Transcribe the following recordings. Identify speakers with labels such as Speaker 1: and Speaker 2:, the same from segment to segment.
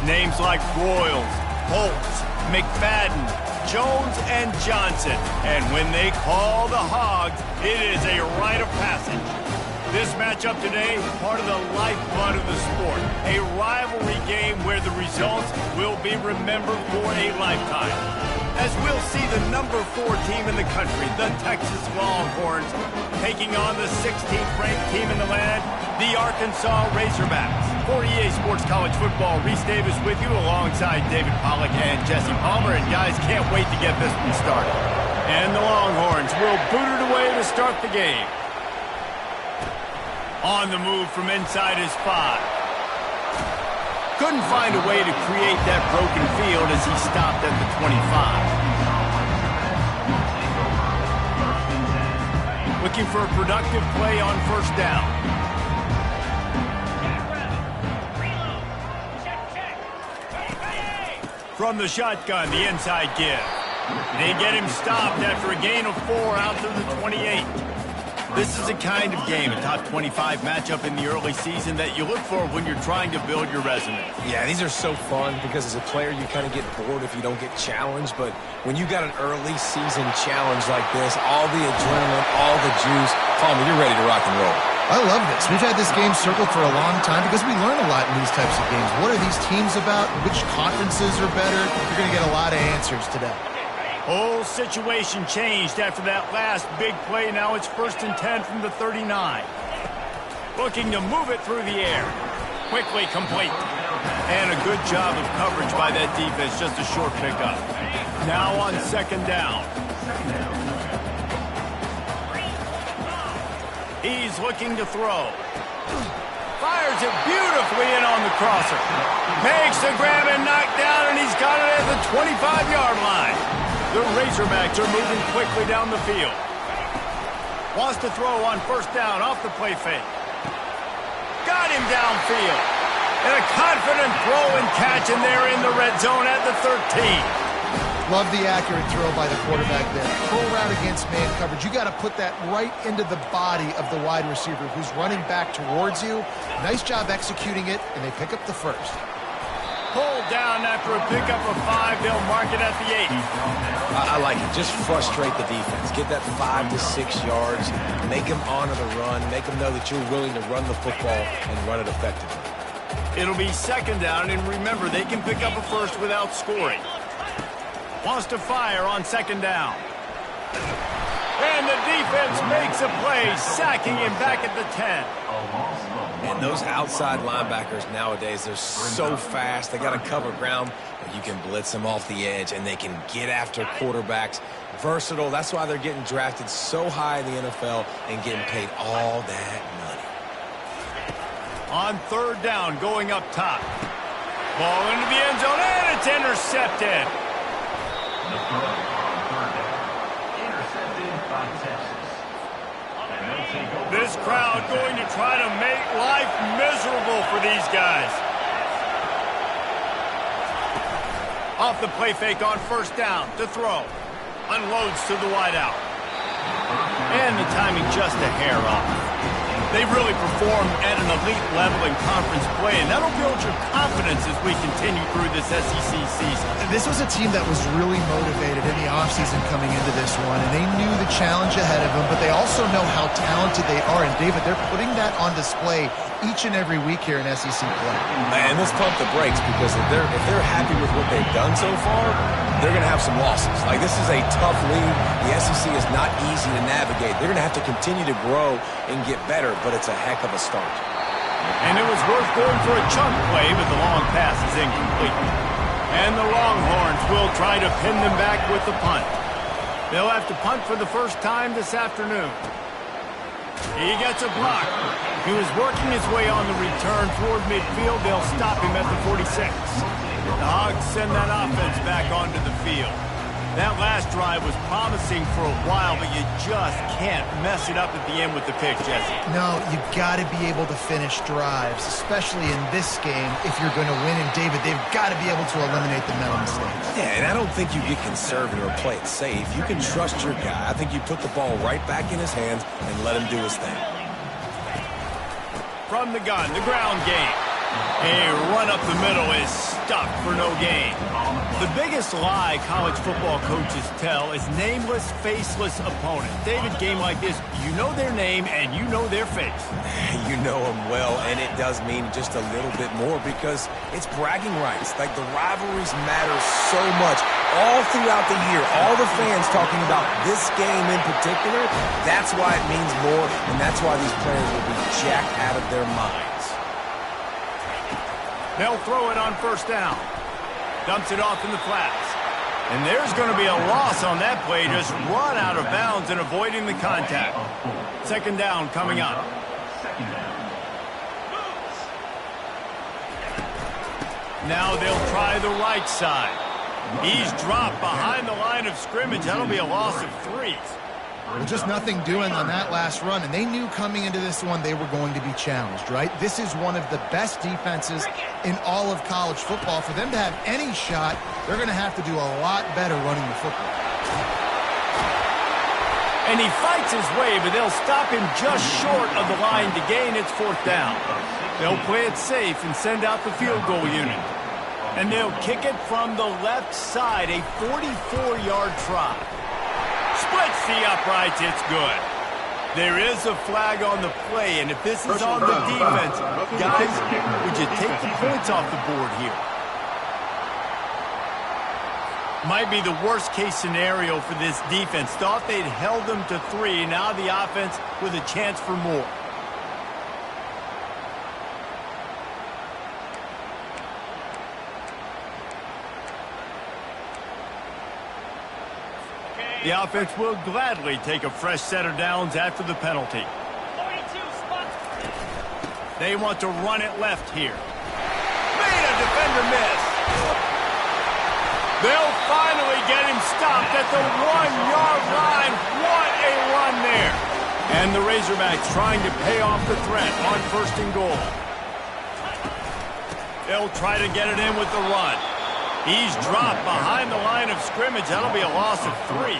Speaker 1: Names like Broyles, Holtz, McFadden, Jones, and Johnson. And when they call the Hogs, it is a rite of passage. This matchup today, part of the lifeblood of the sport. A rivalry game where the results will be remembered for a lifetime. As we'll see the number 4 team in the country, the Texas Longhorns, taking on the 16th ranked team in the land, the Arkansas Razorbacks. For EA Sports College Football, Reese Davis with you alongside David Pollack and Jesse Palmer. And guys, can't wait to get this one started. And the Longhorns will boot it away to start the game. On the move from inside his 5. Couldn't find a way to create that broken field as he stopped at the 25. Looking for a productive play on first down. From the shotgun, the inside give. They get him stopped after a gain of 4 out to the 28. This is a kind of game, a top 25 matchup in the early season that you look for when you're trying to build your resume.
Speaker 2: Yeah, these are so fun because as a player you kind of get bored if you don't get challenged, but when you got an early season challenge like this, all the adrenaline, all the juice, Palmer, you're ready to rock and roll.
Speaker 3: I love this. We've had this game circled for a long time because we learn a lot in these types of games. What are these teams about? Which conferences are better? You're going to get a lot of answers today.
Speaker 1: Whole situation changed after that last big play. Now it's 1st and 10 from the 39. Looking to move it through the air. Quickly complete. And a good job of coverage by that defense. Just a short pickup. Now on 2nd down. He's looking to throw. Fires it beautifully in on the crosser. Makes the grab and knock down, and he's got it at the 25-yard line. The Razorbacks are moving quickly down the field. Wants to throw on first down off the play fake. Got him downfield. And a confident throw and catch, and they're in the red zone at the 13.
Speaker 3: Love the accurate throw by the quarterback there. Pull route against man coverage. You got to put that right into the body of the wide receiver who's running back towards you. Nice job executing it, and they pick up the first.
Speaker 1: Pulled down after a pickup of 5. They'll mark it at the 8.
Speaker 2: I like it. Just frustrate the defense. Get that 5 to 6 yards. Make them honor the run. Make them know that you're willing to run the football and run it effectively.
Speaker 1: It'll be 2nd down, and remember, they can pick up a first without scoring. Wants to fire on 2nd down. And the defense makes a play, sacking him back at the 10.
Speaker 2: And those outside linebackers nowadays, they're so fast. They got to cover ground, but you can blitz them off the edge, and they can get after quarterbacks. Versatile. That's why they're getting drafted so high in the NFL and getting paid all that money.
Speaker 1: On 3rd down, going up top. Ball into the end zone, and it's intercepted. This crowd going to try to make life miserable for these guys. Off the play fake on first down to throw. Unloads to the wideout. And the timing just a hair off. They've really performed at an elite level in conference play, and that'll build your confidence as we continue through this SEC season.
Speaker 3: This was a team that was really motivated in the offseason coming into this one, and they knew the challenge ahead of them, but they also know how talented they are. And, David, they're putting that on display each and every week here in SEC play.
Speaker 2: Man, let's pump the brakes because if they're happy with what they've done so far, they're going to have some losses. Like, this is a tough league. The SEC is not easy to navigate. They're going to have to continue to grow and get better, but it's a heck of a start.
Speaker 1: And it was worth going for a chunk play, but the long pass is incomplete. And the Longhorns will try to pin them back with the punt. They'll have to punt for the first time this afternoon. He gets a block. He was working his way on the return toward midfield. They'll stop him at the 46. The Hogs send that offense back onto the field. That last drive was promising for a while, but you just can't mess it up at the end with the pick, Jesse.
Speaker 3: No, you got to be able to finish drives, especially in this game if you're going to win. And, David, they've got to be able to eliminate the mental mistakes.
Speaker 2: Yeah, and I don't think you get conservative or play it safe. You can trust your guy. I think you put the ball right back in his hands and let him do his thing. From
Speaker 1: the gun, the ground game. A run up the middle is stuck for no gain. The biggest lie college football coaches tell is nameless, faceless opponent. David, game like this, you know their name and you know their face.
Speaker 2: You know them well, and it does mean just a little bit more because it's bragging rights. Like, the rivalries matter so much. All throughout the year, all the fans talking about this game in particular, that's why it means more, and that's why these players will be jacked out of their minds.
Speaker 1: They'll throw it on first down. Dumps it off in the flats. And there's going to be a loss on that play. Just run out of bounds and avoiding the contact. Second down coming up. Now they'll try the right side. He's dropped behind the line of scrimmage. That'll be a loss of 3.
Speaker 3: Well, just nothing doing on that last run, and they knew coming into this one they were going to be challenged, right? This is one of the best defenses in all of college football. For them to have any shot, they're going to have to do a lot better running the football.
Speaker 1: And he fights his way, but they'll stop him just short of the line to gain. It's fourth down. They'll play it safe and send out the field goal unit. And they'll kick it from the left side, a 44-yard try. Splits the uprights, it's good. There is a flag on the play, and if this is on the defense, guys, would you take the points off the board here? Might be the worst-case scenario for this defense. Thought they'd held them to 3, now the offense with a chance for more. The offense will gladly take a fresh set of downs after the penalty. They want to run it left here. Made a defender miss. They'll finally get him stopped at the 1-yard line. What a run there. And the Razorbacks trying to pay off the threat on first and goal. They'll try to get it in with the run. He's dropped behind the line of scrimmage. That'll be a loss of 3.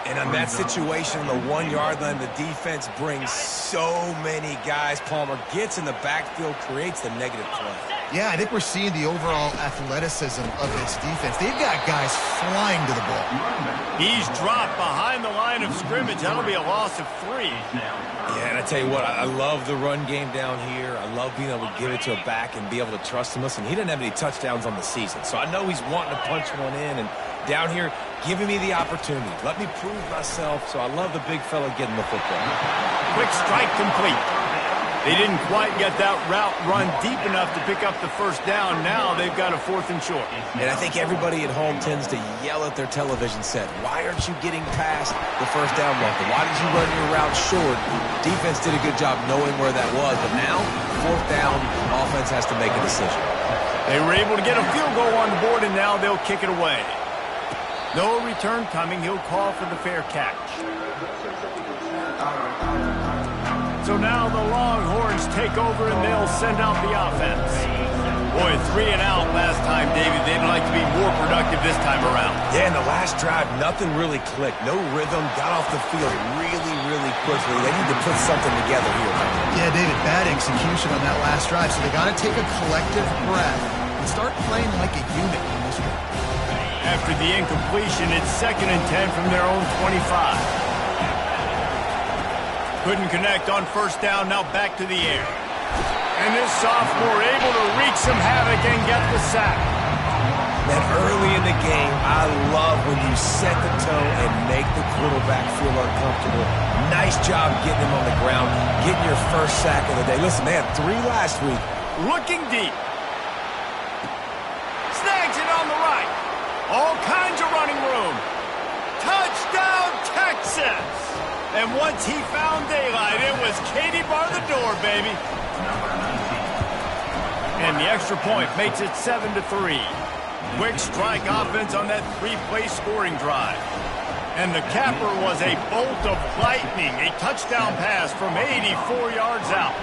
Speaker 2: And on that situation, the 1-yard line, the defense brings so many guys. Palmer gets in the backfield, creates the negative play.
Speaker 3: Yeah, I think we're seeing the overall athleticism of this defense. They've got guys flying to the ball.
Speaker 1: He's dropped behind the line of scrimmage. That'll be a loss of 3.
Speaker 2: Yeah, and I tell you what, I love the run game down here. I love being able to give it to a back and be able to trust him. Listen, he didn't have any touchdowns on the season, so I know he's wanting to punch one in. And down here, giving me the opportunity. Let me prove myself, so I love the big fella getting the football.
Speaker 1: Quick strike complete. They didn't quite get that route run deep enough to pick up the first down. Now they've got a 4th and short.
Speaker 2: And I think everybody at home tends to yell at their television set, why aren't you getting past the first down marker? Why did you run your route short? Defense did a good job knowing where that was, but now, 4th down, offense has to make a decision.
Speaker 1: They were able to get a field goal on the board, and now they'll kick it away. No return coming. He'll call for the fair catch. So now the Longhorns take over, and they'll send out the offense. Boy, 3 and out last time, David. They'd like to be more productive this time around.
Speaker 2: Yeah, in the last drive, nothing really clicked. No rhythm. Got off the field really, really quickly. They need to put something together here.
Speaker 3: Yeah, David, bad execution on that last drive, so they got to take a collective breath and start playing like a unit in this one.
Speaker 1: After the incompletion, it's 2nd and 10 from their own 25. Couldn't connect on first down, now back to the air. And this sophomore able to wreak some havoc and get the sack.
Speaker 2: Man, early in the game, I love when you set the tone and make the quarterback feel uncomfortable. Nice job getting him on the ground, getting your first sack of the day. Listen, they had 3 last week.
Speaker 1: Looking deep. Snags it on the right. All kinds of running room. Touchdown, Texas! And once he found daylight, it was Katie bar the door, baby. And the extra point makes it 7-3. Quick strike offense on that 3-play scoring drive. And the capper was a bolt of lightning, a touchdown pass from 84 yards out.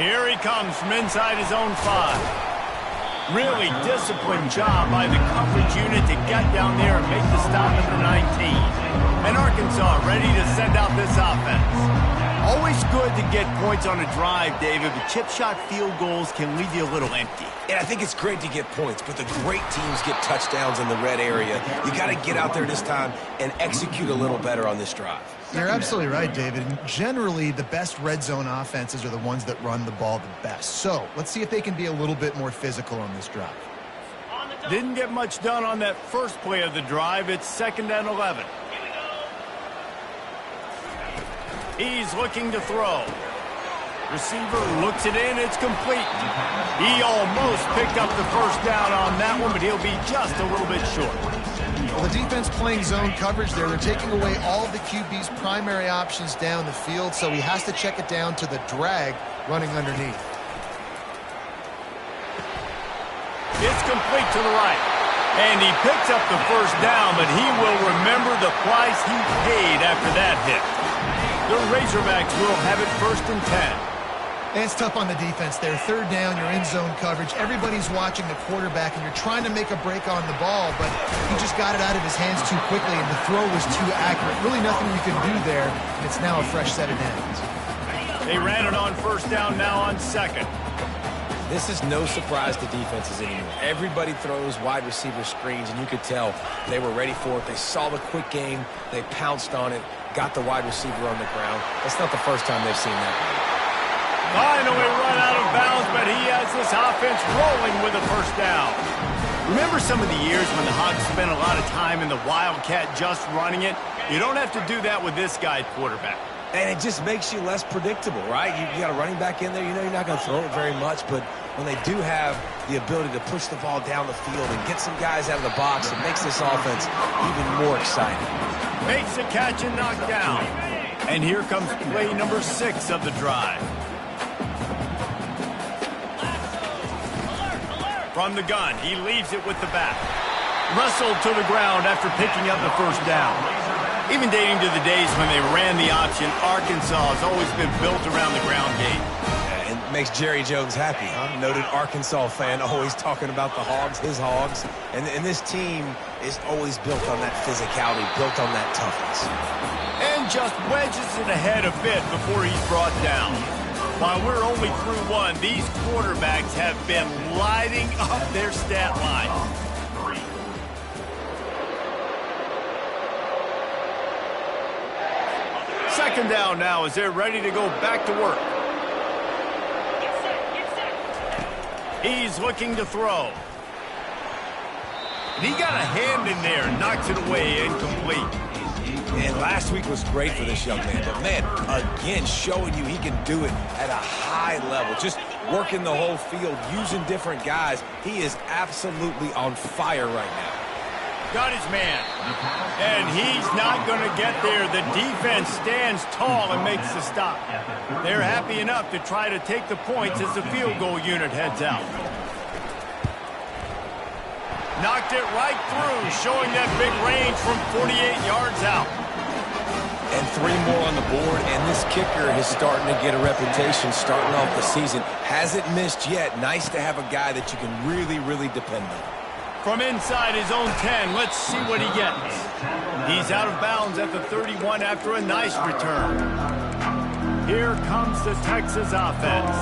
Speaker 1: Here he comes from inside his own 5. Really disciplined job by the coverage unit to get down there and make the stop at the 19. And Arkansas ready to send out this offense. Always good to get points on a drive, David, but chip shot field goals can leave you a little empty.
Speaker 2: And I think it's great to get points, but the great teams get touchdowns in the red area. You got to get out there this time and execute a little better on this drive.
Speaker 3: You're absolutely right, David. And generally, the best red zone offenses are the ones that run the ball the best. So let's see if they can be a little bit more physical on this drive.
Speaker 1: Didn't get much done on that first play of the drive. It's 2nd and 11. He's looking to throw. Receiver looks it in. It's complete. He almost picked up the first down on that one, but he'll be just a little bit short.
Speaker 3: Well, the defense playing zone coverage there. They're taking away all of the QB's primary options down the field, so he has to check it down to the drag running underneath.
Speaker 1: It's complete to the right. And he picks up the first down, but he will remember the price he paid after that hit. The Razorbacks will have it 1st and 10.
Speaker 3: And it's tough on the defense there. 3rd down, you're in zone coverage. Everybody's watching the quarterback, and you're trying to make a break on the ball, but he just got it out of his hands too quickly, and the throw was too accurate. Really nothing you can do there, and it's now a fresh set of downs.
Speaker 1: They ran it on 1st down, now on 2nd.
Speaker 2: This is no surprise to defenses anymore. Everybody throws wide receiver screens, and you could tell they were ready for it. They saw the quick game. They pounced on it, got the wide receiver on the ground. That's not the first time they've seen that.
Speaker 1: Finally run out of bounds, but he has this offense rolling with a first down. Remember some of the years when the Hogs spent a lot of time in the Wildcat just running it? You don't have to do that with this guy at quarterback.
Speaker 2: And it just makes you less predictable, right? You got a running back in there. You know you're not going to throw it very much, but when they do have the ability to push the ball down the field and get some guys out of the box, it makes this offense even more exciting.
Speaker 1: Makes the catch and knocked down. And here comes play number 6 of the drive. From the gun, he leaves it with the back. Wrestled to the ground after picking up the first down. Even dating to the days when they ran the option, Arkansas has always been built around the ground game.
Speaker 2: And it makes Jerry Jones happy, huh? Noted Arkansas fan, always talking about the Hogs, his Hogs. And this team is always built on that physicality, built on that toughness.
Speaker 1: And just wedges it ahead a bit before he's brought down. While we're only through one, these quarterbacks have been lighting up their stat line. Second down now as they're ready to go back to work. He's looking to throw. And he got a hand in there, knocks it away, incomplete.
Speaker 2: And last week was great for this young man. But, man, again, showing you he can do it at a high level. Just working the whole field, using different guys. He is absolutely on fire right now.
Speaker 1: Got his man. And he's not going to get there. The defense stands tall and makes the stop. They're happy enough to try to take the points as the field goal unit heads out. Knocked it right through, showing that big range from 48 yards out.
Speaker 2: And 3 more on the board, and this kicker is starting to get a reputation starting off the season. Hasn't missed yet. Nice to have a guy that you can really, really depend on.
Speaker 1: From inside his own 10, let's see what he gets. He's out of bounds at the 31 after a nice return. Here comes the Texas offense.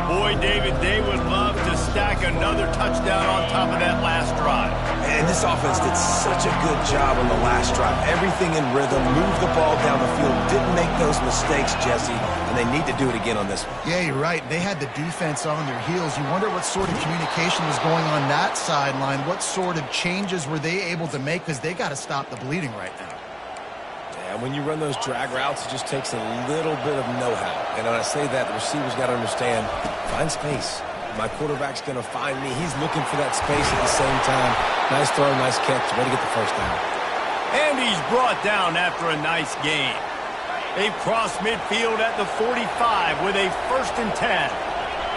Speaker 1: Boy, David, they would love to stack another touchdown on top of that last drive.
Speaker 2: And this offense did such a good job on the last drive. Everything in rhythm, moved the ball down the field, didn't make those mistakes, Jesse, and they need to do it again on this one.
Speaker 3: Yeah, you're right. They had the defense on their heels. You wonder what sort of communication was going on that sideline. What sort of changes were they able to make? Because they got to stop the bleeding right now.
Speaker 2: And when you run those drag routes, it just takes a little bit of know-how. And when I say that, the receiver's got to understand, find space. My quarterback's going to find me. He's looking for that space at the same time. Nice throw, nice catch. Way to get the first down.
Speaker 1: And he's brought down after a nice gain. They've crossed midfield at the 45 with a 1st and 10.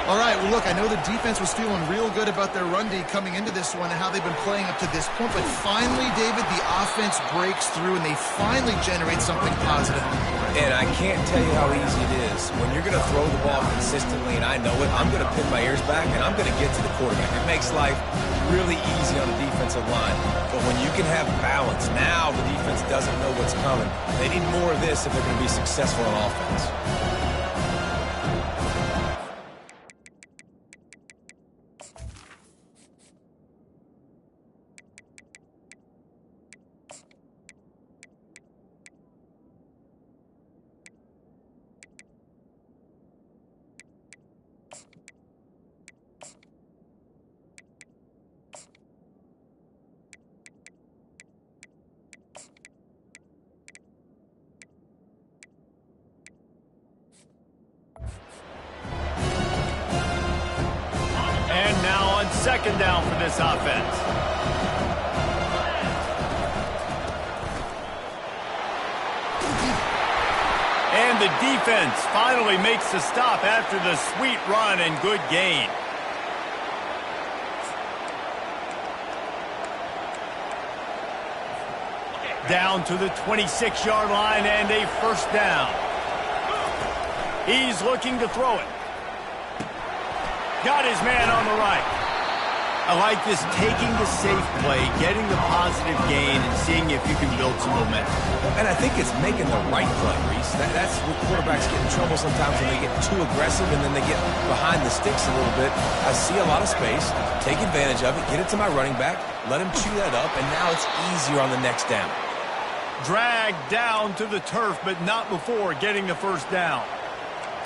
Speaker 3: All right, well, look, I know the defense was feeling real good about their run D coming into this one and how they've been playing up to this point, but finally, David, the offense breaks through and they finally generate something positive.
Speaker 2: And I can't tell you how easy it is. When you're going to throw the ball consistently, and I know it, I'm going to pin my ears back and I'm going to get to the quarterback. It makes life really easy on the defensive line. But when you can have balance, now the defense doesn't know what's coming. They need more of this if they're going to be successful on offense.
Speaker 1: Second down for this offense. And the defense finally makes the stop after the sweet run and good gain. Down to the 26-yard line and a first down. He's looking to throw it. Got his man on the right. I like this taking the safe play, getting the positive gain, and seeing if you can build some momentum.
Speaker 2: And I think it's making the right play, Reese. That's what quarterbacks get in trouble sometimes when they get too aggressive and then they get behind the sticks a little bit. I see a lot of space, take advantage of it, get it to my running back, let him chew that up, and now it's easier on the next down.
Speaker 1: Dragged down to the turf, but not before getting the first down.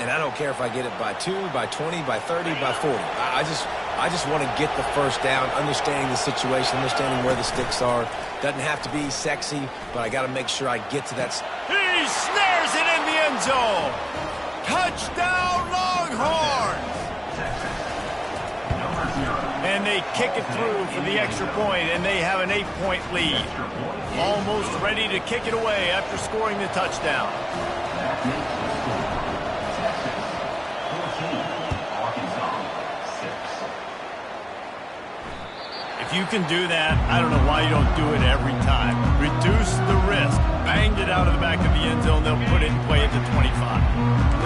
Speaker 2: And I don't care if I get it by 2, by 20, by 30, by 40. I just want to get the first down, understanding the situation, understanding where the sticks are. Doesn't have to be sexy, but I got to make sure I get to that.
Speaker 1: He snares it in the end zone. Touchdown, Longhorns! And they kick it through for the extra point, and they have an 8-point lead. Almost ready to kick it away after scoring the touchdown. If you can do that, I don't know why you don't do it every time. Reduce the risk. Banged it out of the back of the end zone. They'll put it in play at the 25.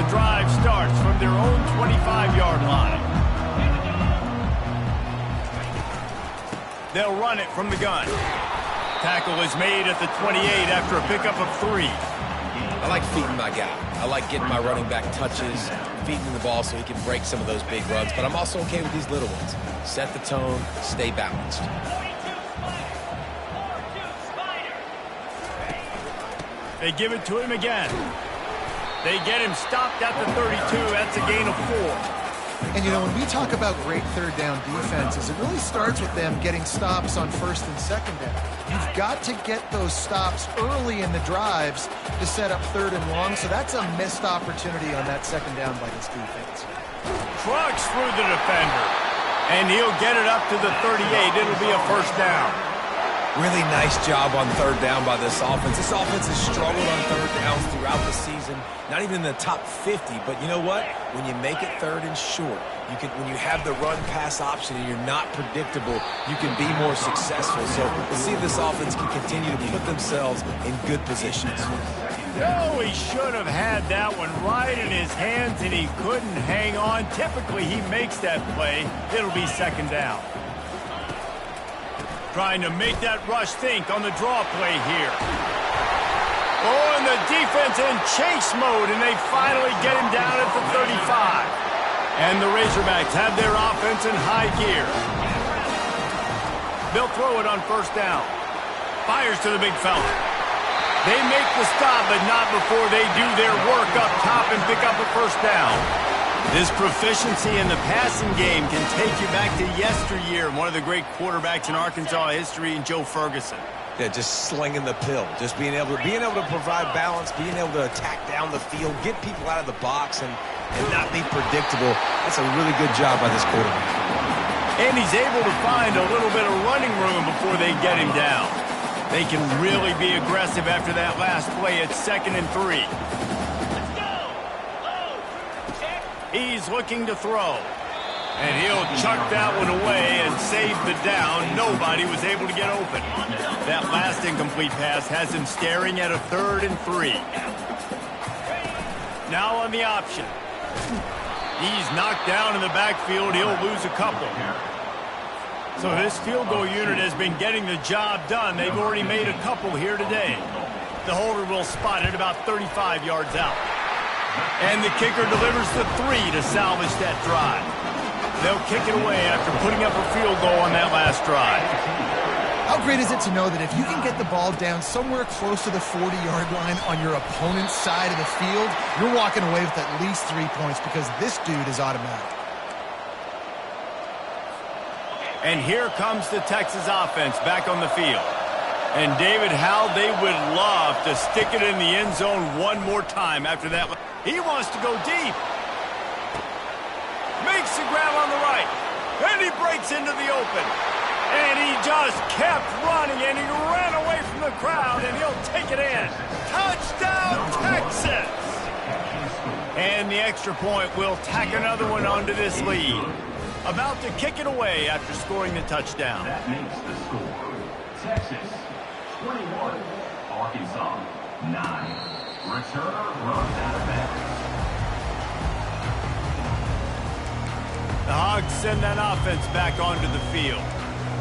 Speaker 1: The drive starts from their own 25-yard line. They'll run it from the gun. Tackle is made at the 28 after a pickup of 3.
Speaker 2: I like feeding my guy. I like getting my running back touches, feeding the ball so he can break some of those big runs. But I'm also okay with these little ones. Set the tone, stay balanced.
Speaker 1: They give it to him again. They get him stopped at the 32. That's a gain of 4.
Speaker 3: And, you know, when we talk about great third down defenses, it really starts with them getting stops on first and second down. You've got to get those stops early in the drives to set up third and long, so that's a missed opportunity on that second down by this defense.
Speaker 1: Trucks through the defender, and he'll get it up to the 38. It'll be a first down.
Speaker 2: Really nice job on third down by this offense. This offense has struggled on third downs throughout the season. Not even in the top 50, but you know what? When you make it third and short, when you have the run-pass option and you're not predictable, you can be more successful. So we'll see if this offense can continue to put themselves in good positions.
Speaker 1: No, he should have had that one right in his hands, and he couldn't hang on. Typically, he makes that play. It'll be second down. Trying to make that rush think on the draw play here. Oh, and the defense in chase mode, and they finally get him down at the 35. And the Razorbacks have their offense in high gear. They'll throw it on first down. Fires to the big fella. They make the stop, but not before they do their work up top and pick up a first down. This proficiency in the passing game can take you back to yesteryear, one of the great quarterbacks in Arkansas history, in Joe Ferguson.
Speaker 2: Yeah, just slinging the pill, just being able to provide balance, being able to attack down the field, get people out of the box, and not be predictable. That's a really good job by this quarterback.
Speaker 1: And he's able to find a little bit of running room before they get him down. They can really be aggressive after that last play at 2nd and 3. He's looking to throw. And he'll chuck that one away and save the down. Nobody was able to get open. That last incomplete pass has him staring at a 3rd and 3. Now on the option. He's knocked down in the backfield. He'll lose a couple. So this field goal unit has been getting the job done. They've already made a couple here today. The holder will spot it about 35 yards out. And the kicker delivers the 3 to salvage that drive. They'll kick it away after putting up a field goal on that last drive.
Speaker 3: How great is it to know that if you can get the ball down somewhere close to the 40-yard line on your opponent's side of the field, you're walking away with at least 3 points because this dude is automatic.
Speaker 1: And here comes the Texas offense back on the field. And David, how they would love to stick it in the end zone one more time after that. He wants to go deep. Makes the grab on the right. And he breaks into the open. And he just kept running, and he ran away from the crowd, and he'll take it in. Touchdown, Texas! And the extra point will tack another one onto this lead. About to kick it away after scoring the touchdown.
Speaker 4: That makes the score. Texas, 21. Arkansas, 9. Returner runs out of bounds.
Speaker 1: The Hogs send that offense back onto the field.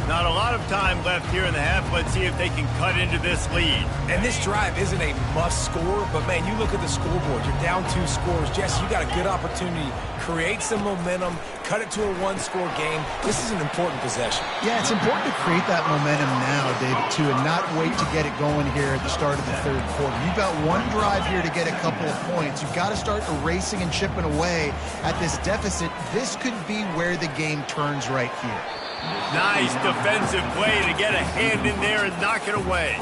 Speaker 1: Not a lot of time left here in the half. Let's see if they can cut into this lead.
Speaker 2: And this drive isn't a must score, but man, you look at the scoreboard. You're down 2 scores. Jesse, you got a good opportunity. Create some momentum. Cut it to a 1-score game. This is an important possession.
Speaker 3: Yeah, it's important to create that momentum now, David, too, and not wait to get it going here at the start of the third quarter. You've got one drive here to get a couple of points. You've got to start erasing and chipping away at this deficit. This could be where the game turns right here.
Speaker 1: Nice defensive play to get a hand in there and knock it away.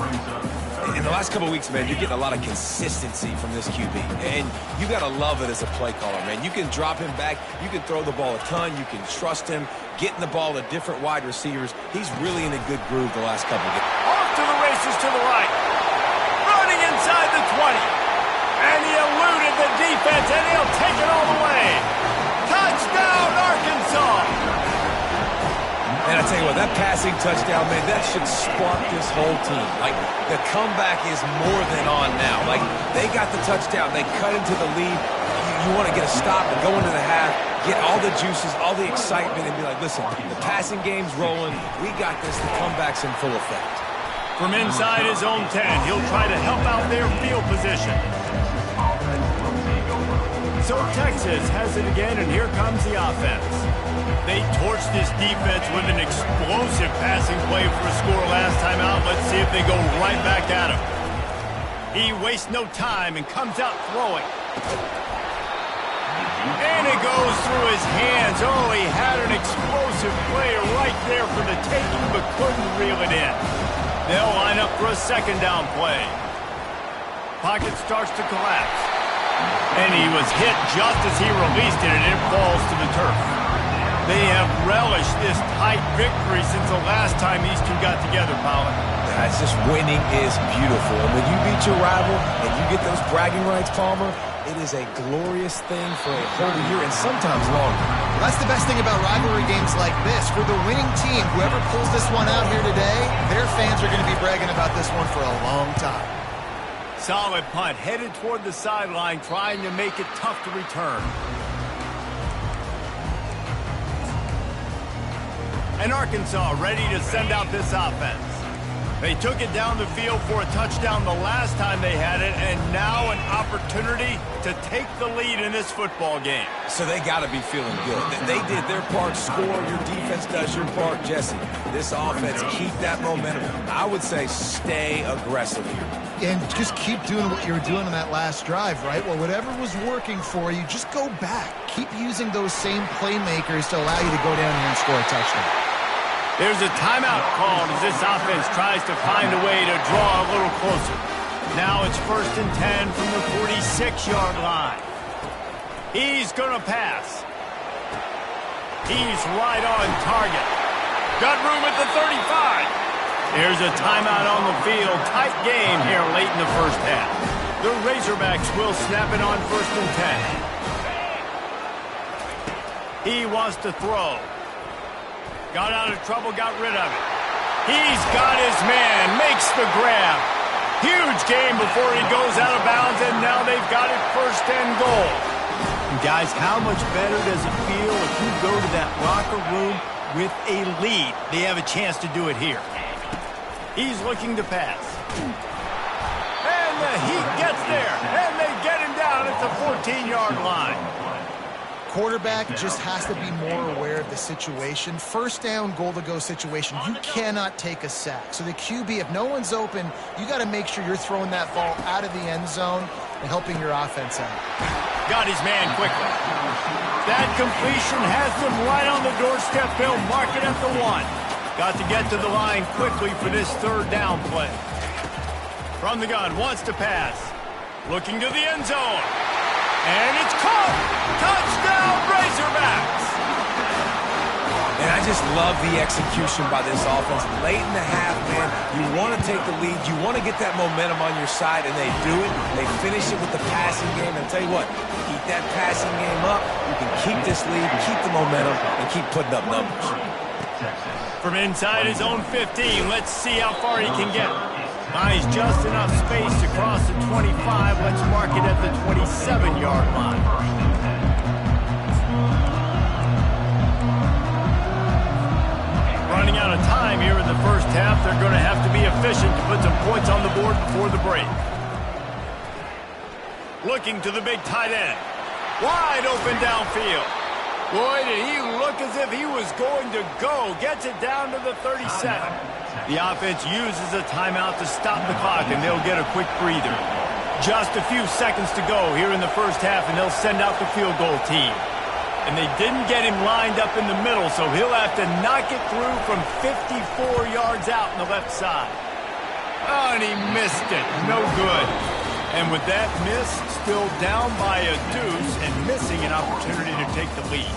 Speaker 2: In the last couple of weeks, man, you're getting a lot of consistency from this QB. And you got to love it as a play caller, man. You can drop him back. You can throw the ball a ton. You can trust him, getting the ball to different wide receivers. He's really in a good groove the last couple of games.
Speaker 1: Off to the races to the right. Running inside the 20. And he eluded the defense, and he'll take it all the way. Touchdown, Arkansas!
Speaker 2: And I tell you what, that passing touchdown, man, that should spark this whole team. Like, the comeback is more than on now. Like, they got the touchdown. They cut into the lead. You want to get a stop and go into the half, get all the juices, all the excitement, and be like, listen, the passing game's rolling. We got this. The comeback's in full effect.
Speaker 1: From inside his own 10, he'll try to help out their field position. So Texas has it again, and here comes the offense. They torched this defense with an explosive passing play for a score last time out. Let's see if they go right back at him. He wastes no time and comes out throwing. And it goes through his hands. Oh, he had an explosive play right there for the taking, but couldn't reel it in. They'll line up for a second down play. Pocket starts to collapse. And he was hit just as he released it, and it falls to the turf. They have relished this tight victory since the last time these two got together, Pollard.
Speaker 2: Guys, just winning is beautiful. And when you beat your rival and you get those bragging rights, Palmer, it is a glorious thing for a whole year and sometimes longer.
Speaker 3: Well, that's the best thing about rivalry games like this. For the winning team, whoever pulls this one out here today, their fans are going to be bragging about this one for a long time.
Speaker 1: Solid punt, headed toward the sideline, trying to make it tough to return. And Arkansas ready to send out this offense. They took it down the field for a touchdown the last time they had it, and now an opportunity to take the lead in this football game.
Speaker 2: So they got to be feeling good. They did their part, score, your defense does your part, Jesse. This offense, keep that momentum. I would say stay aggressive here.
Speaker 3: And just keep doing what you were doing in that last drive, right? Well, whatever was working for you, just go back. Keep using those same playmakers to allow you to go down here and score a touchdown.
Speaker 1: There's a timeout called as this offense tries to find a way to draw a little closer. Now it's 1st and 10 from the 46-yard line. He's going to pass. He's right on target. Got room at the 35. There's a timeout on the field. Tight game here late in the first half. The Razorbacks will snap it on 1st and 10. He wants to throw. Got out of trouble, got rid of it. He's got his man, makes the grab. Huge game before he goes out of bounds, and now they've got it 1st and goal. And guys, how much better does it feel if you go to that locker room with a lead, they have a chance to do it here. He's looking to pass. And he gets there, and they get him down at the 14-yard line.
Speaker 3: Quarterback just has to be more aware of the situation. First down, goal-to-go situation. You cannot take a sack. So the QB, if no one's open, you got to make sure you're throwing that ball out of the end zone and helping your offense out.
Speaker 1: Got his man quickly. That completion has them right on the doorstep. They'll mark it at the 1. Got to get to the line quickly for this third down play. From the gun, wants to pass. Looking to the end zone. And it's caught! Touchdown, Razorbacks!
Speaker 2: And I just love the execution by this offense. Late in the half, man, you want to take the lead. You want to get that momentum on your side, and they do it. They finish it with the passing game. And I'll tell you what, keep that passing game up. You can keep this lead, keep the momentum, and keep putting up numbers.
Speaker 1: From inside his own 15, let's see how far he can get. Buys just enough space to cross the 25. Let's mark it at the 27-yard line. Running out of time here in the first half. They're going to have to be efficient to put some points on the board before the break. Looking to the big tight end. Wide open downfield. Boy, did he look as if he was going to go. Gets it down to the 37. The offense uses a timeout to stop the clock, and they'll get a quick breather. Just a few seconds to go here in the first half, and they'll send out the field goal team. And they didn't get him lined up in the middle, so he'll have to knock it through from 54 yards out on the left side. Oh, and he missed it. No good. And with that miss, still down by a deuce and missing an opportunity to take the lead.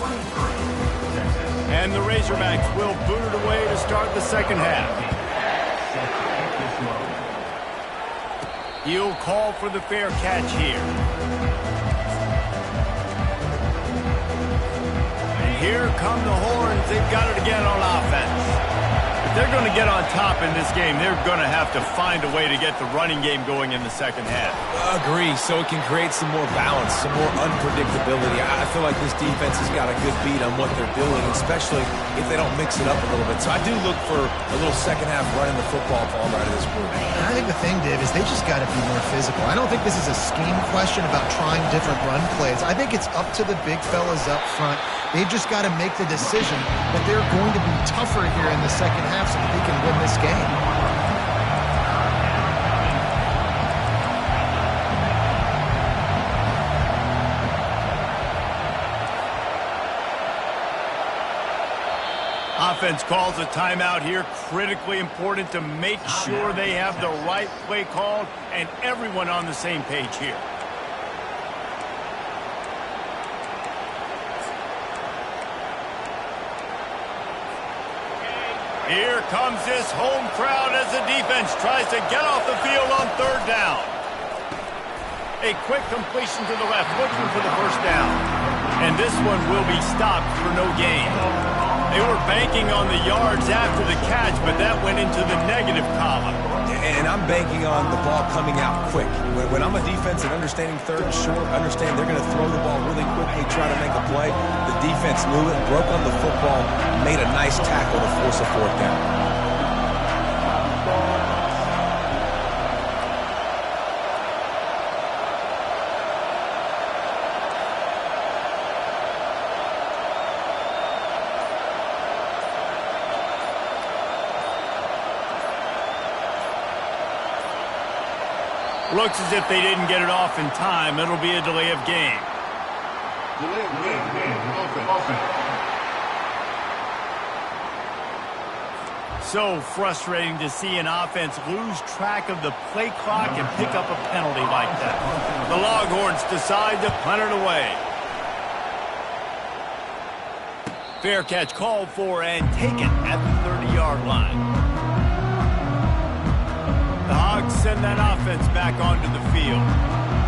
Speaker 1: And the Razorbacks will boot it away to start the second half. He'll call for the fair catch here. And here come the horns. They've got it again on offense. If they're going to get on top in this game, they're going to have to find a way to get the running game going in the second half.
Speaker 2: Agree, so it can create some more balance, some more unpredictability. I feel like this defense has got a good beat on what they're doing, especially if they don't mix it up a little bit. So I do look for a little second half running the football ball out of this group.
Speaker 3: I think the thing, Dave, is they just got to be more physical. I don't think this is a scheme question about trying different run plays. I think it's up to the big fellas up front. They've just got to make the decision that they're going to be tougher here in the second half so that they can win this game.
Speaker 1: Offense calls a timeout here. Critically important to make sure they have the right play called and everyone on the same page here. Here comes this home crowd as the defense tries to get off the field on third down. A quick completion to the left, looking for the first down. And this one will be stopped for no gain. They were banking on the yards after the catch, but that went into the negative column.
Speaker 2: And I'm banking on the ball coming out quick. When I'm a defense and understanding third and short, understand they're going to throw the ball really quickly, try to make a play. The defense knew it, broke on the football, made a nice tackle to force a fourth down.
Speaker 1: Looks as if they didn't get it off in time. It'll be a delay of game. So frustrating to see an offense lose track of the play clock and pick up a penalty like that. The Longhorns decide to punt it away. Fair catch called for and taken at the 30-yard line. The Hogs send that offense back onto the field.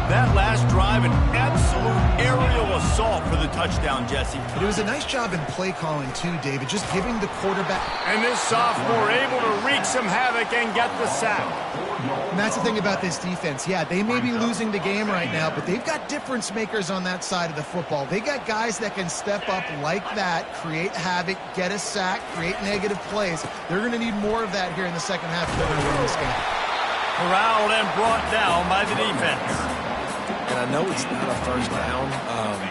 Speaker 1: That last drive, an absolute aerial assault for the touchdown, Jesse.
Speaker 3: It was a nice job in play calling, too, David, just giving the quarterback.
Speaker 1: And this sophomore able to wreak some havoc and get the sack.
Speaker 3: And that's the thing about this defense. Yeah, they may be losing the game right now, but they've got difference makers on that side of the football. They got guys that can step up like that, create havoc, get a sack, create negative plays. They're going to need more of that here in the second half if they're going to win this game.
Speaker 1: Corralled and brought down by the defense.
Speaker 2: And I know it's not a first down,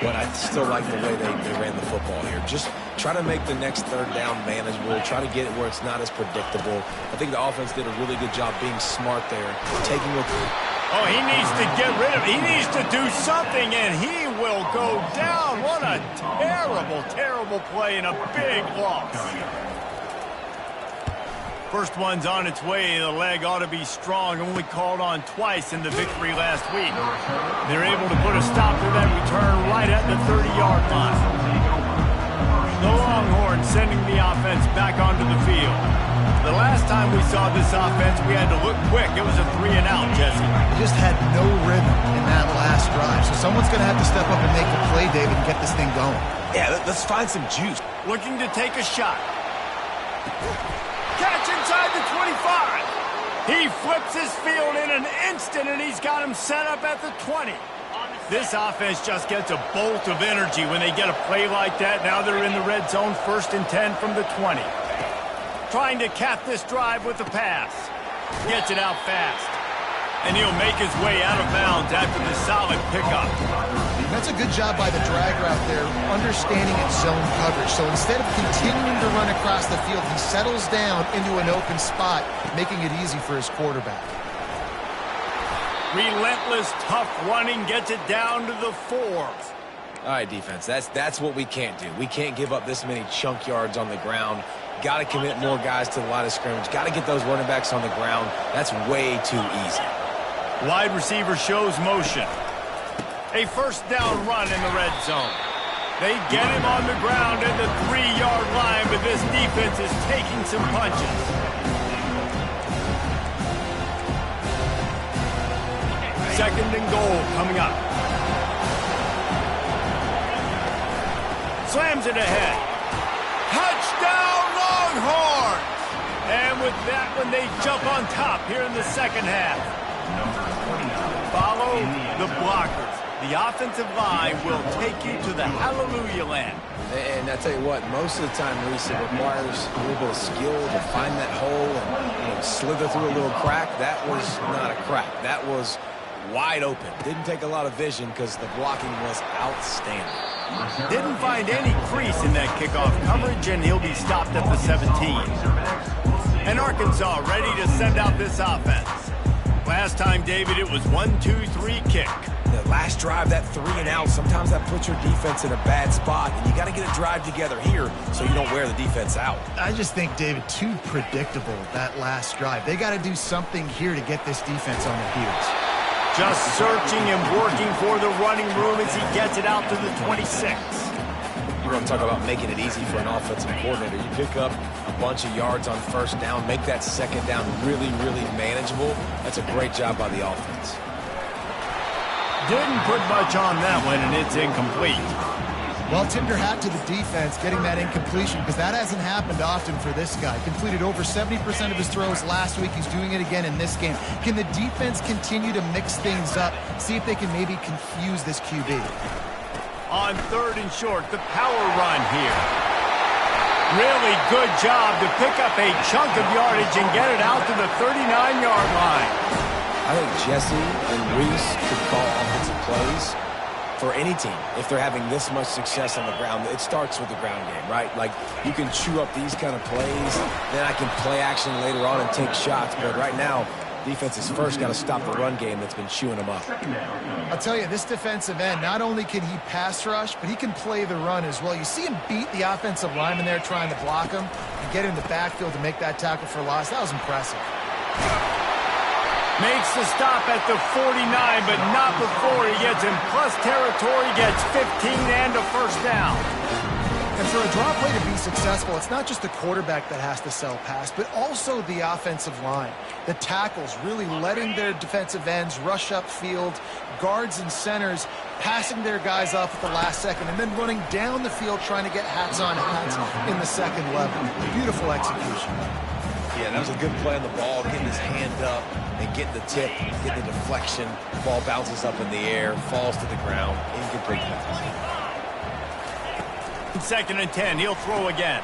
Speaker 2: but I still like the way they ran the football here. Just try to make the next third down manageable. Try to get it where it's not as predictable. I think the offense did a really good job being smart there, taking with.
Speaker 1: Oh, he needs to get rid of it. He needs to do something, and he will go down. What a terrible, terrible play and a big loss. First one's on its way. The leg ought to be strong. Only called on twice in the victory last week. They're able to put a stop to that return right at the 30-yard line. The Longhorns sending the offense back onto the field. The last time we saw this offense, we had to look quick. It was a 3-and-out, Jesse.
Speaker 3: They just had no rhythm in that last drive. So someone's going to have to step up and make the play, David, and get this thing going.
Speaker 2: Yeah, let's find some juice.
Speaker 1: Looking to take a shot. Catch inside the 25. He flips his field in an instant, and he's got him set up at the 20. This offense just gets a bolt of energy when they get a play like that. Now they're in the red zone, 1st and 10 from the 20. Trying to cap this drive with a pass. Gets it out fast. And he'll make his way out of bounds after the solid pickup.
Speaker 3: That's a good job by the drag route there, understanding its zone coverage. So instead of continuing to run across the field, he settles down into an open spot, making it easy for his quarterback.
Speaker 1: Relentless, tough running gets it down to the 4s.
Speaker 2: All right, defense, that's what we can't do. We can't give up this many chunk yards on the ground. Got to commit more guys to the line of scrimmage. Got to get those running backs on the ground. That's way too easy.
Speaker 1: Wide receiver shows motion. A first down run in the red zone. They get him on the ground at the 3-yard line, but this defense is taking some punches. Second and goal coming up. Slams it ahead. Touchdown Longhorns! And with that one, they jump on top here in the second half. Follow the blockers. The offensive line will take you to the hallelujah land.
Speaker 2: And I tell you what, most of the time, Reese, it requires a little bit of skill to find that hole and slither through a little crack. That was not a crack. That was wide open. Didn't take a lot of vision because the blocking was outstanding.
Speaker 1: Didn't find any crease in that kickoff coverage, and he'll be stopped at the 17. And Arkansas ready to send out this offense. Last time, David, it was 1-2-3 kick.
Speaker 2: The last drive, that 3-and-out, sometimes that puts your defense in a bad spot, and you got to get a drive together here so you don't wear the defense out.
Speaker 3: I just think, David, too predictable, that last drive. They got to do something here to get this defense on their heels.
Speaker 1: Just searching and working for the running room as he gets it out to the 26.
Speaker 2: You want to talk about making it easy for an offensive coordinator. You pick up a bunch of yards on first down, make that second down really, really manageable. That's a great job by the offense.
Speaker 1: Didn't put much on that one, and it's incomplete.
Speaker 3: Well, tip your hat to the defense getting that incompletion, because that hasn't happened often for this guy. Completed over 70% of his throws last week. He's doing it again in this game. Can the defense continue to mix things up, see if they can maybe confuse this QB?
Speaker 1: On 3rd and short, the power run here. Really good job to pick up a chunk of yardage and get it out to the 39-yard line.
Speaker 2: I think Jesse and Reese could call offensive plays for any team. If they're having this much success on the ground, it starts with the ground game, right? Like, you can chew up these kind of plays, then I can play action later on and take shots. But right now, defense has first got to stop the run game that's been chewing them up.
Speaker 3: I'll tell you, this defensive end, not only can he pass rush, but he can play the run as well. You see him beat the offensive lineman there trying to block him and get in the backfield to make that tackle for loss. That was impressive.
Speaker 1: Makes the stop at the 49, but not before he gets in plus territory, gets 15 and a first down.
Speaker 3: And for a draw play to be successful, it's not just the quarterback that has to sell pass, but also the offensive line. The tackles really letting their defensive ends rush upfield, guards and centers passing their guys off at the last second, and then running down the field trying to get hats on hats in the second level. Beautiful execution.
Speaker 2: Yeah, that. That was a good play on the ball, getting his hand up and getting the tip, getting the deflection. Ball bounces up in the air, falls to the ground. Incomplete pass.
Speaker 1: 2nd and 10. He'll throw again.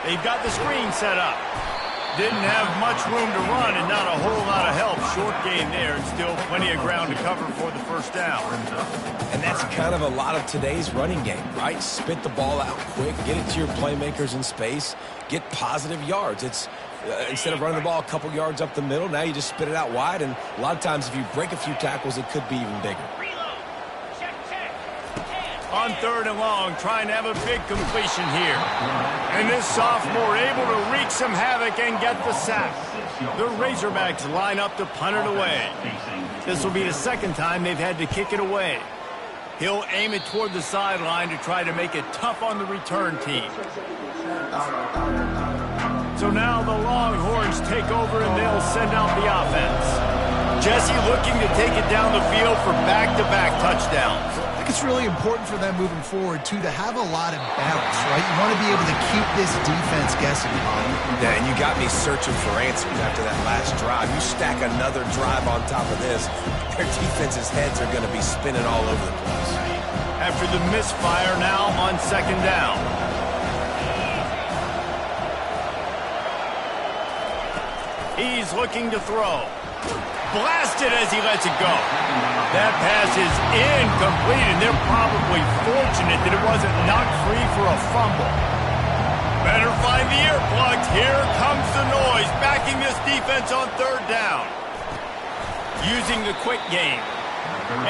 Speaker 1: They've got the screen set up. Didn't have much room to run and not a whole lot of help. Short gain there and still plenty of ground to cover for the first down.
Speaker 2: And that's kind of a lot of today's running game, right? Spit the ball out quick, get it to your playmakers in space, get positive yards. It's instead of running the ball a couple yards up the middle, now you just spit it out wide, and a lot of times if you break a few tackles, it could be even bigger.
Speaker 1: On 3rd and long, trying to have a big completion here. And this sophomore able to wreak some havoc and get the sack. The Razorbacks line up to punt it away. This will be the 2nd time they've had to kick it away. He'll aim it toward the sideline to try to make it tough on the return team. So now the Longhorns take over and they'll send out the offense. Jesse looking to take it down the field for back-to-back touchdowns.
Speaker 3: I think it's really important for them moving forward, too, to have a lot of balance, right? You want to be able to keep this defense guessing.
Speaker 2: Yeah, and you got me searching for answers after that last drive. You stack another drive on top of this, their defense's heads are going to be spinning all over the place.
Speaker 1: After the misfire now on 2nd down. He's looking to throw. Blasted as he lets it go. That pass is incomplete, and they're probably fortunate that it wasn't knocked free for a fumble. Better find the earplugs. Here comes the noise, backing this defense on 3rd down. Using the quick game.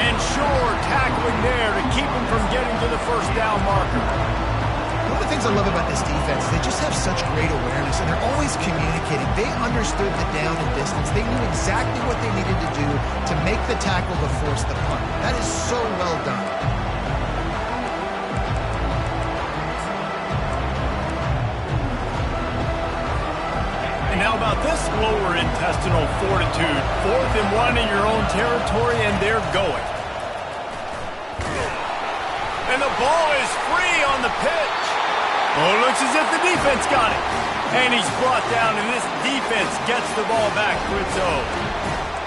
Speaker 1: And sure, tackling there to keep him from getting to the 1st down marker.
Speaker 3: One of the things I love about this defense is they just have such great awareness, and they're always communicating. They understood the down and distance. They knew exactly what they needed to do to make the tackle to force the punt. That is so well done.
Speaker 1: And how about this lower intestinal fortitude? 4th and 1 in your own territory, and they're going. And the ball is free on the pitch. Oh, it looks as if the defense got it. And he's brought down, and this defense gets the ball back, Rizzo.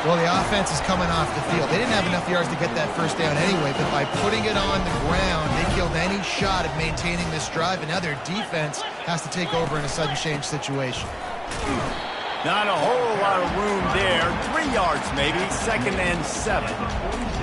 Speaker 3: Well, the offense is coming off the field. They didn't have enough yards to get that 1st down anyway, but by putting it on the ground, they killed any shot at maintaining this drive, and now their defense has to take over in a sudden change situation.
Speaker 1: Not a whole lot of room there. 3 yards maybe, 2nd and 7.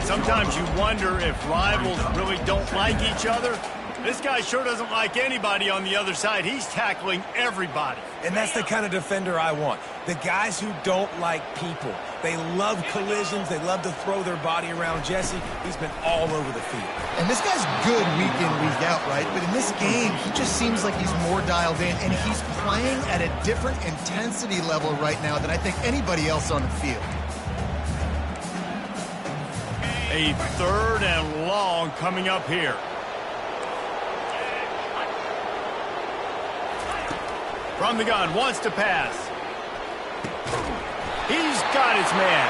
Speaker 1: Sometimes you wonder if rivals really don't like each other. This guy sure doesn't like anybody on the other side. He's tackling everybody.
Speaker 2: And that's the kind of defender I want. The guys who don't like people. They love collisions. They love to throw their body around. Jesse, he's been all over the field.
Speaker 3: And this guy's good week in, week out, right? But in this game, he just seems like he's more dialed in, and he's playing at a different intensity level right now than I think anybody else on the field.
Speaker 1: A 3rd and long coming up here. From the gun, wants to pass. He's got his man.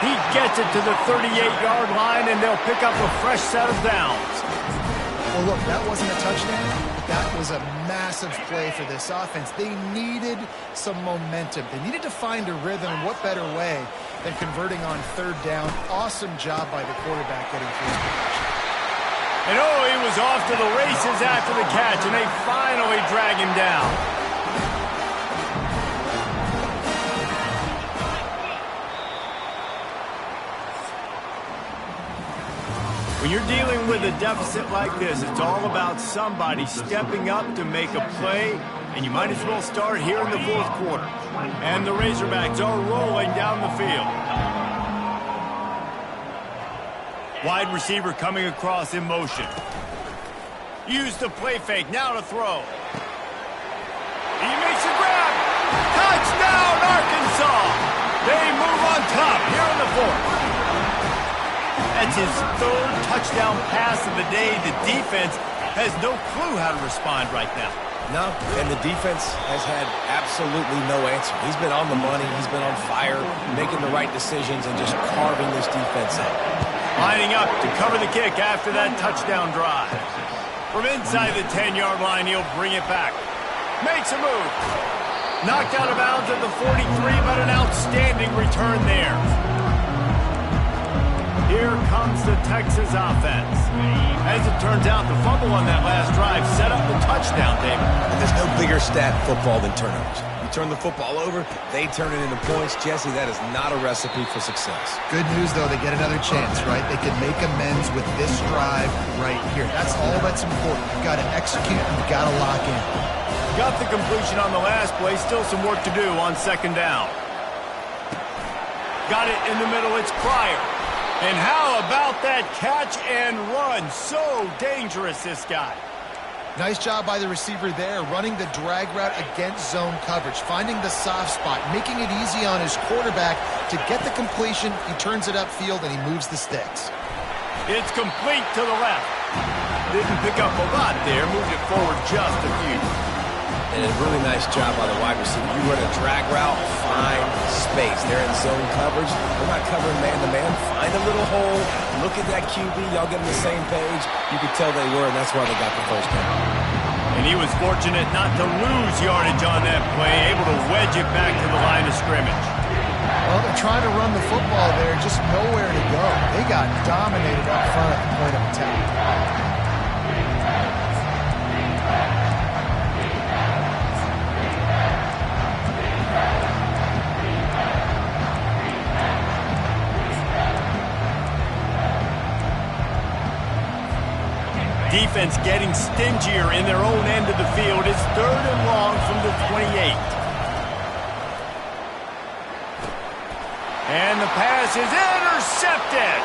Speaker 1: He gets it to the 38-yard line, and they'll pick up a fresh set of downs.
Speaker 3: Well, look, that wasn't a touchdown, but that was a massive play for this offense. They needed some momentum. They needed to find a rhythm, and what better way than converting on 3rd down. Awesome job by the quarterback getting through his connection.
Speaker 1: And oh, he was off to the races after the catch, and they finally drag him down. When you're dealing with a deficit like this, it's all about somebody stepping up to make a play, and you might as well start here in the 4th quarter. And the Razorbacks are rolling down the field. Wide receiver coming across in motion. Use the play fake, now to throw. He makes a grab. Touchdown, Arkansas! They move on top here in the 4th. That's his 3rd touchdown pass of the day. The defense has no clue how to respond right now.
Speaker 2: No, and the defense has had absolutely no answer. He's been on the money. He's been on fire, making the right decisions, and just carving this defense up.
Speaker 1: Lining up to cover the kick after that touchdown drive. From inside the 10-yard line, he'll bring it back. Makes a move. Knocked out of bounds at the 43, but an outstanding return there. Here comes the Texas offense. As it turns out, the fumble on that last drive set up the touchdown, David.
Speaker 2: And there's no bigger stat in football than turnovers. You turn the football over, they turn it into points. Jesse, that is not a recipe for success.
Speaker 3: Good news, though, they get another chance, right? They can make amends with this drive right here. That's all that's important. You've got to execute and you've got to lock in.
Speaker 1: Got the completion on the last play. Still some work to do on second down. Got it in the middle. It's Pryor. And how about that catch and run? So dangerous, this guy.
Speaker 3: Nice job by the receiver there, running the drag route against zone coverage, finding the soft spot, making it easy on his quarterback to get the completion. He turns it upfield, and he moves the sticks.
Speaker 1: It's complete to the left. Didn't pick up a lot there. Moved it forward just a few.
Speaker 2: And a really nice job by the wide receiver. You run a drag route, find space. They're in zone coverage. They're not covering man-to-man. Find a little hole. Look at that QB. Y'all get on the same page. You could tell they were, and that's why they got the first down.
Speaker 1: And he was fortunate not to lose yardage on that play, able to wedge it back to the line of scrimmage.
Speaker 3: Well, they're trying to run the football there, just nowhere to go. They got dominated up front at the point of attack.
Speaker 1: Defense getting stingier in their own end of the field. It's 3rd and long from the 28. And the pass is intercepted.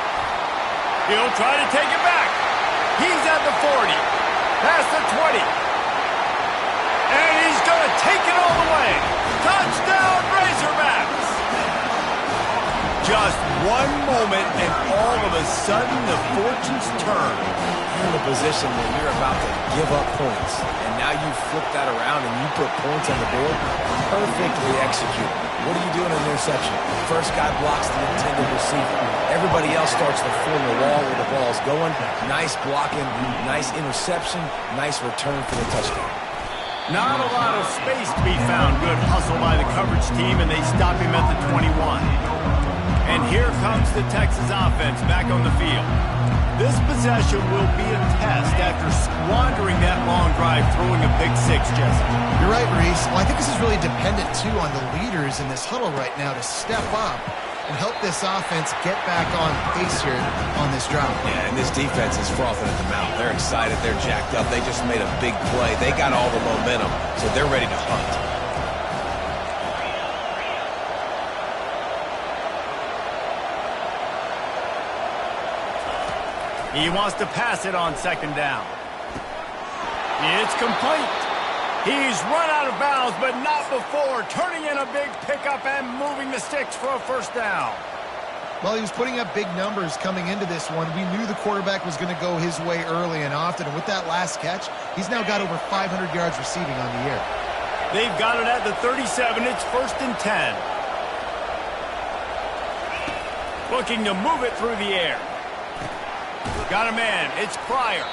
Speaker 1: He'll try to take it back. He's at the 40. Past the 20. And he's going to take it all the way. Touchdown, Razorbacks. Just one moment, and all of a sudden, the fortunes turn.
Speaker 2: You're in a position where you're about to give up points, and now you flip that around and you put points on the board. Perfectly executed. What do you do in an interception? First guy blocks the intended receiver. Everybody else starts to form the wall where the ball's going. Nice blocking, nice interception, nice return for the touchdown.
Speaker 1: Not a lot of space to be found. Good hustle by the coverage team, and they stop him at the 21. And here comes the Texas offense back on the field. This possession will be a test after squandering that long drive, throwing a pick six, Jesse.
Speaker 3: You're right, Reese. Well, I think this is really dependent, too, on the leaders in this huddle right now to step up and help this offense get back on pace here on this drive.
Speaker 2: Yeah, and this defense is frothing at the mouth. They're excited. They're jacked up. They just made a big play. They got all the momentum, so they're ready to hunt.
Speaker 1: He wants to pass it on second down. It's complete. He's run out of bounds, but not before turning in a big pickup and moving the sticks for a first down.
Speaker 3: Well, he was putting up big numbers coming into this one. We knew the quarterback was going to go his way early and often. And with that last catch, he's now got over 500 yards receiving on the year.
Speaker 1: They've got it at the 37. It's 1st and 10. Looking to move it through the air. Got a man. It's Pryor.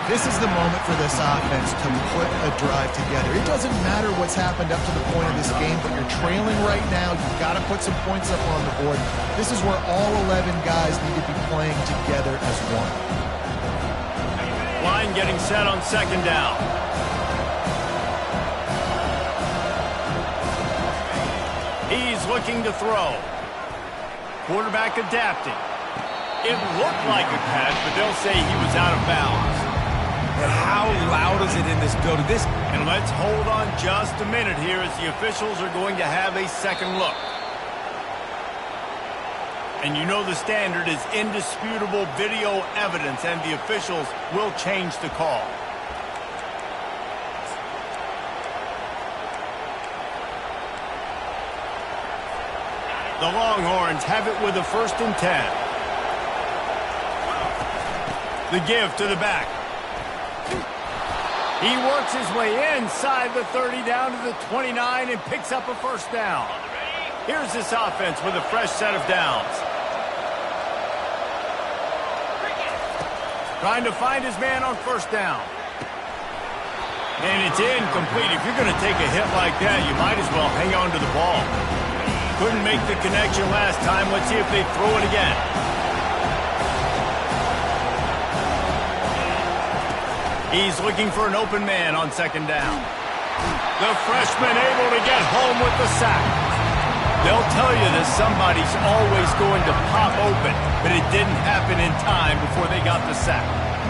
Speaker 3: This is the moment for this offense to put a drive together. It doesn't matter what's happened up to the point of this game, but you're trailing right now. You've got to put some points up on the board. This is where all 11 guys need to be playing together as one.
Speaker 1: Line getting set on second down. He's looking to throw. Quarterback adapting. It looked like a catch, but they'll say he was out of bounds.
Speaker 2: And how loud is it in this building?
Speaker 1: And let's hold on just a minute here as the officials are going to have a second look. And you know the standard is indisputable video evidence, and the officials will change the call. The Longhorns have it with a 1st and 10. The give to the back. He works his way inside the 30 down to the 29 and picks up a first down. Here's this offense with a fresh set of downs. Trying to find his man on first down. And it's incomplete. If you're going to take a hit like that, you might as well hang on to the ball. Couldn't make the connection last time. Let's see if they throw it again. He's looking for an open man on second down. The freshman able to get home with the sack. They'll tell you that somebody's always going to pop open, but it didn't happen in time before they got the sack.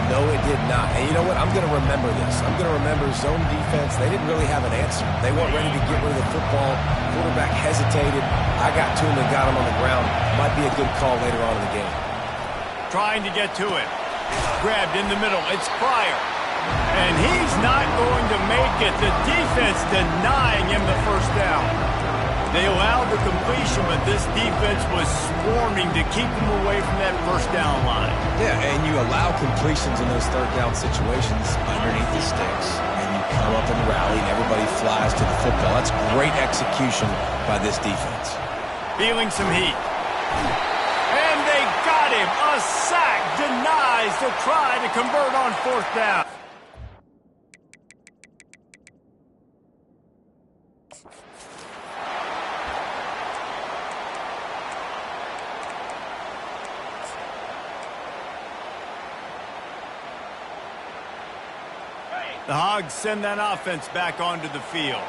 Speaker 2: No, it did not. And you know what? I'm going to remember this. I'm going to remember zone defense. They didn't really have an answer. They weren't ready to get rid of the football. Quarterback hesitated. I got to him and got him on the ground. Might be a good call later on in the game.
Speaker 1: Trying to get to it. Grabbed in the middle. It's Pryor. And he's not going to make it. The defense denying him the first down. They allowed the completion, but this defense was swarming to keep him away from that first down line.
Speaker 2: Yeah, and you allow completions in those third down situations underneath the sticks, and you come up and rally, and everybody flies to the football. That's great execution by this defense.
Speaker 1: Feeling some heat. And they got him. A sack denies the try to convert on fourth down. The Hogs send that offense back onto the field.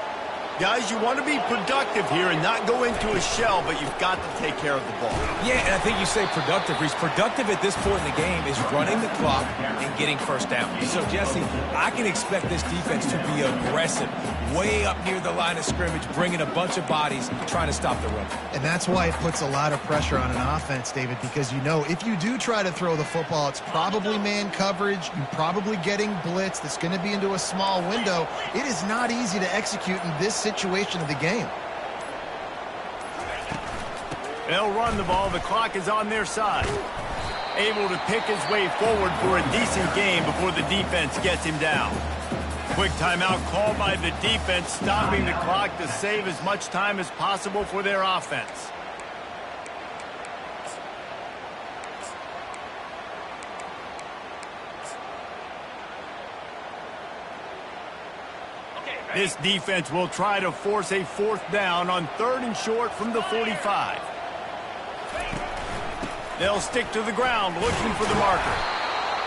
Speaker 1: Guys, you want to be productive here and not go into a shell, but you've got to take care of the ball.
Speaker 2: Yeah, and I think you say productive. He's productive at this point in the game is running the clock and getting first down. So, Jesse, I can expect this defense to be aggressive, way up near the line of scrimmage, bringing a bunch of bodies, trying to stop the run.
Speaker 3: And that's why it puts a lot of pressure on an offense, David, because you know if you do try to throw the football, it's probably man coverage. You're probably getting blitz that's going to be into a small window. It is not easy to execute in this situation of the game.
Speaker 1: They'll run the ball. The clock is on their side. Able to pick his way forward for a decent game before the defense gets him down. Quick timeout called by the defense, stopping the clock to save as much time as possible for their offense. This defense will try to force a fourth down on 3rd and short from the 45. They'll stick to the ground looking for the marker.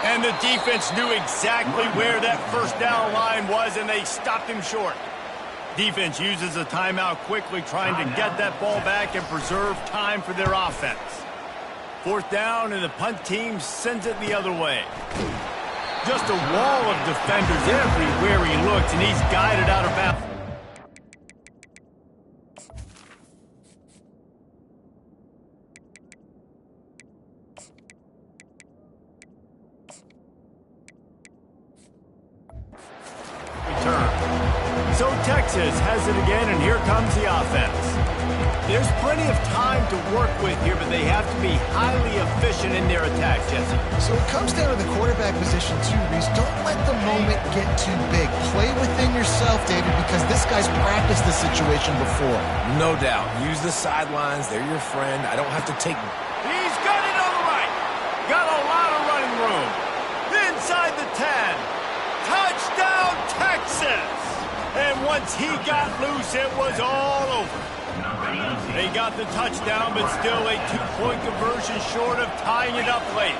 Speaker 1: And the defense knew exactly where that first down line was, and they stopped him short. Defense uses a timeout quickly, trying to get that ball back and preserve time for their offense. 4th down, and the punt team sends it the other way. Just a wall of defenders everywhere he looks, and he's guided out of bounds. Return. So Texas has it again, and here comes the offense. There's plenty of time to work with here, but they have to be highly efficient in their attack, Jesse.
Speaker 3: So it comes down to the quarterback position too, Reese. Don't let the moment get too big. Play within yourself, David, because this guy's practiced the situation before.
Speaker 2: No doubt. Use the sidelines. They're your friend. I don't have to take...
Speaker 1: He's got it on the right. Got a lot of running room. Inside the 10. Touchdown, Texas! And once he got loose, it was all over. They got the touchdown, but still a 2-point conversion short of tying it up late.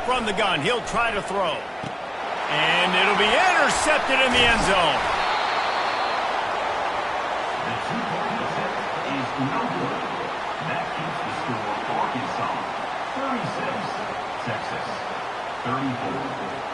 Speaker 1: From the gun, he'll try to throw. And it'll be intercepted in the end zone.
Speaker 4: The 2-point attempt is no good. That keeps the score for Arkansas. 36, Texas 34.